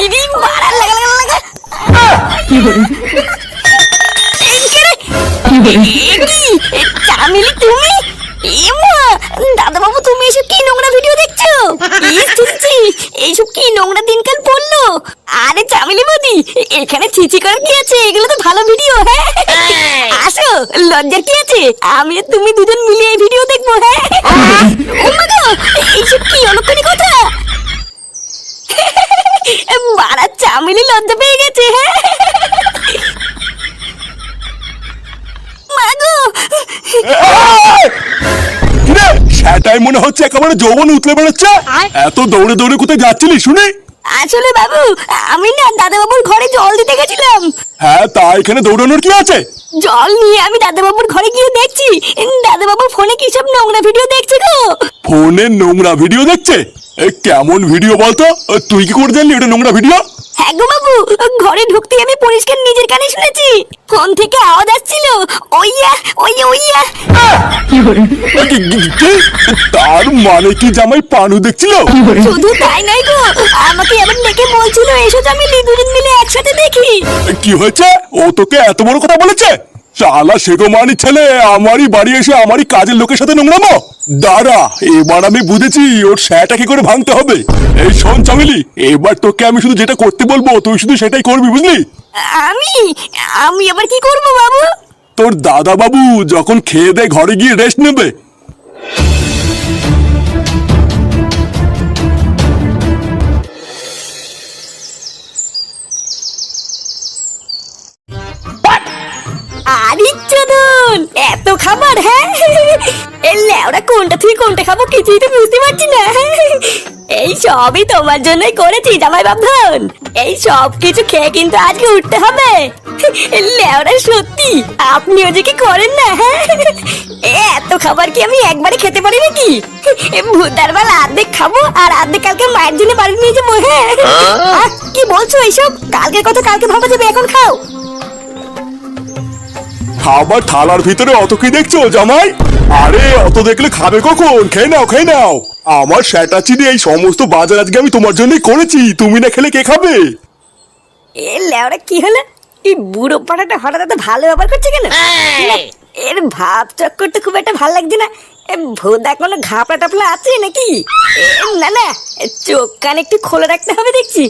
ইরি মারা লাগা লাগা লাগা। চামেলি তুমি? এমা দাদা বাবু তুমি এসব কি নোংরা ভিডিও দেখছো? এইসব কি নোংরা দিনকাল পড়লো? আরে চামেলি বৌদি এখানে ছিচি করার কি আছে? এগুলো তো ভালো ভিডিও। হ্যাঁ আসো, লজ্জার কি আছে? আমি আর তুমি দুজন মিলে এই ভিডিও দেখবো। হ্যাঁ এইসব কি অলক্ষণী কথা? বাড়া চামেলি লজ্জা পেয়ে গেছে। হ্যাঁ মাগো সেটাই মনে হচ্ছে একেবারে যৌবন উতলে বেড়াচ্ছে। এত দৌড়ে দৌড়ে কোথায় যাচ্ছিলি শুনে? আসলে বাবু আমি না দাদা বাবুর ঘরে জল দিতে গেছিলাম। হ্যাঁ তা এখানে দৌড়ানোর কি আছে? জল নিয়ে আমি দাদা বাবুর ঘরে গিয়ে দেখছি দাদা বাবু ফোনে কি সব নোংরা ভিডিও দেখছে গো। ফোনে নোংরা ভিডিও দেখছে? কেমন ভিডিও বলতো? তুই কি করে জানলি ওটা নোংরা ভিডিও? হ্যাঁ গো বাবু, ঘরে ঢুকতে আমি পরিষ্কার নিজের কানে শুনেছি। ফোন থেকে আওয়াজ আসছিল ওইয়া ওইয়া ওইয়া। তার মানে কি জামাই পানু দেখছিল? শুধু তাই নয় গো, আমাকে এমন ডেকে বলছিল এসো চামেলি দুজন মিলে একসাথে দেখি। কি হয়েছে? ও তোকে এত বড় কথা বলেছে? শালা সেগোমানি ছেলে আমারই বাড়ি এসে আমারই কাজের লোকের সাথে নোংরামো। দাঁড়া এবার আমি বুঝেছি ওর স্যাটা কি করে ভাঙতে হবে। এই শোন চামেলি, এবার তোকে আমি শুধু যেটা করতে বলবো তুই শুধু সেটাই করবি, বুঝলি? আমি আমি আবার কি করব বাবু? তোর দাদা বাবু যখন খেয়ে দে ঘরে গিয়ে রেস্ট নেবে। আরে চোদন এত খাবার! হ্যাঁ এই লেওড়া কোনটা থেকে কোনটা খাবো কিছুই তো বুঝতে পারছি না। এই সবই তোমার জন্যই করেছি জামাই বাবধন। এই সব কিছু খেয়ে কিন্তু আজকে উঠতে হবে। লেওড়া সত্যি আপনিও যে কি করেন না। হ্যাঁ এত খাবার কি আমি একবারে খেতে পারি নাকি? ভূতার বেলা অর্ধেক খাবো আর অর্ধেক কালকে মায়ের জন্য বাড়ি নিয়ে যাবো। হ্যাঁ কি বলছো এইসব? কালকের কথা কালকে ভাবা যাবে, এখন খাও। খাবার থালার ভিতরে অত কি দেখছো জামাই? আরে অত দেখলে খাবে কখন? খেয়ে নাও খেয়ে নাও। আমার স্যাটা চিনি এই সমস্ত বাজার আজকে আমি তোমার জন্যই করেছি, তুমি না খেলে কে খাবে? এ লেওড়া কি হলো? এই বুড়ো পাড়াটা হঠাৎ এত ভালো ব্যবহার করছে কেন? এর ভাব চক্করটা খুব একটা ভালো লাগছে না। ভোদা কোনো ঘাপলা টাপলা আছে নাকি? না না, চোখ কান একটু খোলা রাখতে হবে দেখছি।